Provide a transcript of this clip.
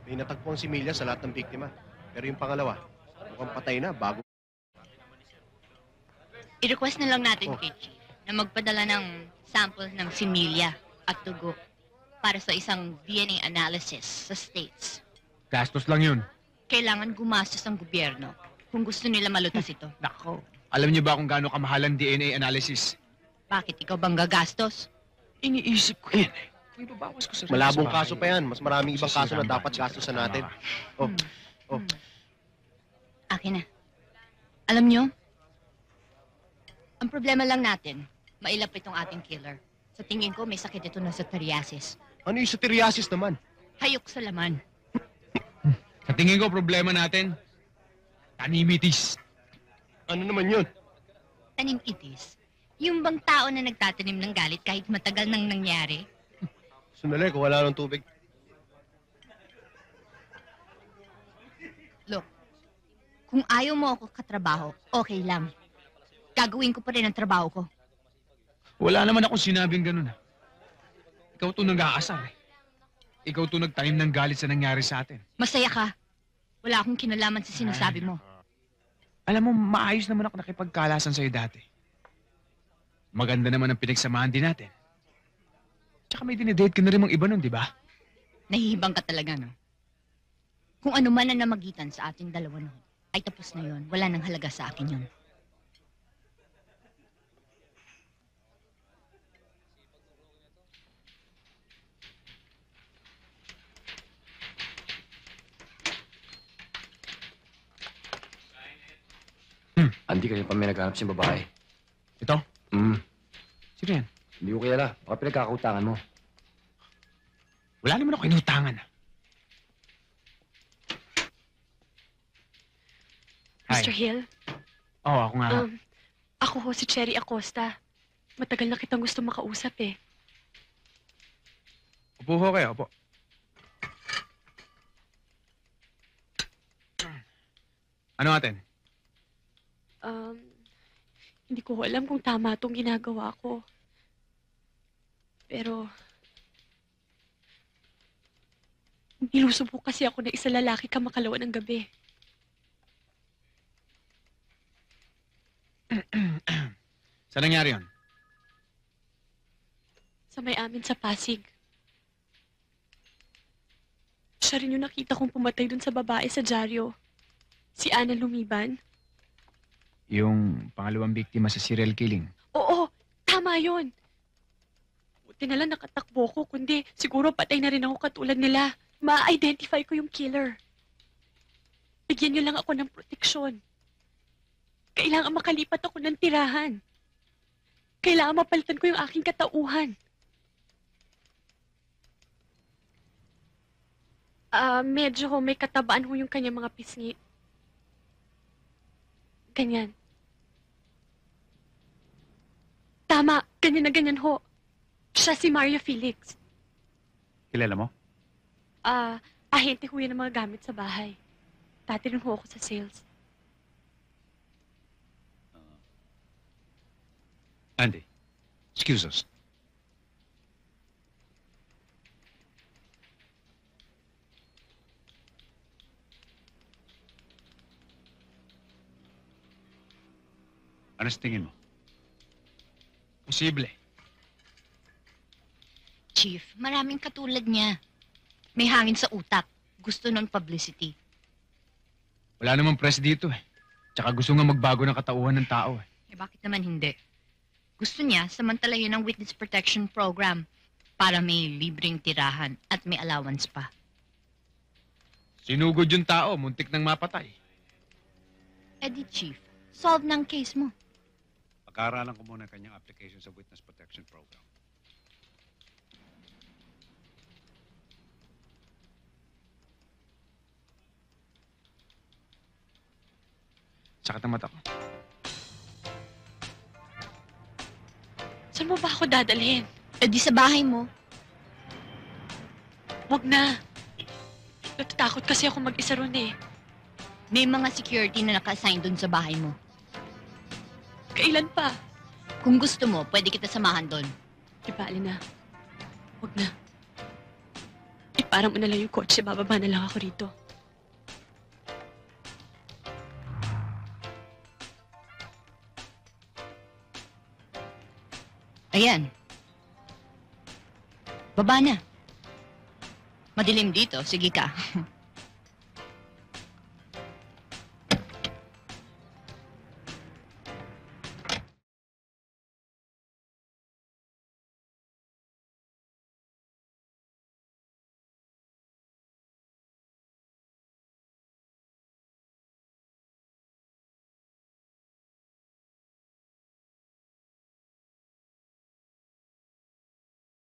May natagpuang similya sa lahat ng biktima. Pero yung pangalawa, mukhang patay na bago. I-request na lang natin Oh. kay Chief na magpadala ng sample ng similya at dugo para sa isang DNA analysis sa States. Gastos lang yun. Kailangan gumastos ang gobyerno kung gusto nila malutas ito. Nako. Alam niyo ba kung gaano kamahal ang DNA analysis? Bakit ikaw bang gagastos? Iniisip ko yan eh. Kung ibabawas ko sa Malabong kaso pa yan. Mas maraming ibang kaso na dapat gastusan natin. Oh, oh. Akin na. Alam nyo, ang problema lang natin, mailap itong ating killer. Sa tingin ko, may sakit ito na sa psoriasis. Ano yung psoriasis naman? Hayok sa laman. Sa tingin ko, problema natin, tanimitis. Ano naman yun? Tanim-itis. Yung bang tao na nagtatanim ng galit kahit matagal nang nangyari? Sandali, kung wala ng tubig. Look, kung ayaw mo ako katrabaho, okay lang. Gagawin ko pa rin ang trabaho ko. Wala naman akong sinabing ganun. Ikaw to nag-aasar eh. Ikaw to nagtanim ng galit sa nangyari sa atin. Masaya ka. Wala akong kinalaman sa sinasabi mo. Alam mo, maayos naman ako nakipagkalasan sa'yo dati. Maganda naman ang pinagsamahan din natin. Tsaka may dinedate ka na rin mong iba nun, di ba? Nahihibang ka talaga, no? Kung ano man ang namagitan sa ating dalawa noon, ay tapos na yon. Wala nang halaga sa akin yun. Andi, kanina pa may naghanap siyang babae. Ito? Sino yan? Hindi ko kilala. Baka pinagkakautangan mo. Wala naman ako inutangan. Hi. Mr. Hill, Oo, ako nga. ako ho si Cherry Acosta. Matagal na kitang gusto makausap eh. Upo ho kayo, upo. Ano atin? Hindi ko alam kung tama itong ginagawa ko. Pero, nilusubok kasi ako na isa lalaki kamakalawa ng gabi. Saan nangyari yun? Sa may amin sa Pasig. Siya rin yung nakita kong pumatay dun sa babae sa dyaryo. Si Ana Lumiban. Yung pangalawang biktima sa serial killing. Oo, tama yon. Buti na lang nakatakbo ko, kundi siguro patay na rin ako katulad nila. Ma-identify ko yung killer. Bigyan niyo lang ako ng proteksyon. Kailangan makalipat ako ng tirahan. Kailangan mapalitan ko yung aking katauhan. Medyo may katabaan ho yung kanyang mga pisngi. Ganyan. Tama, ganyan na ganyan ho. Siya si Maria Felix. Kilala mo? Ahente ho yan ng mga gamit sa bahay. Dati rin ho ako sa sales. Andy, excuse us. Ano sa tingin mo? Posible. Chief, maraming katulad niya. May hangin sa utak. Gusto ng publicity. Wala namang press dito eh. Tsaka gusto nga magbago ng katauhan ng tao eh. Eh bakit naman hindi? Gusto niya samantalahin ang Witness Protection Program para may libreng tirahan at may allowance pa. Sinugod yung tao, muntik nang mapatay. Eh di, Chief, solve ng case mo. Pag-aaralan ko muna ang kanyang application sa Witness Protection Program. Sakit ang mata ko. Saan mo ba ako dadalhin? Eh di sa bahay mo. Wag na. Natatakot kasi ako mag-isa ron eh. May mga security na naka-assign dun sa bahay mo. Kailan pa? Kung gusto mo, pwede kita samahan doon. Di ba, Alina? Wag na. Para mo na lang yung kotse, bababa na lang ako rito. Ayan. Baba na. Madilim dito. Sige ka.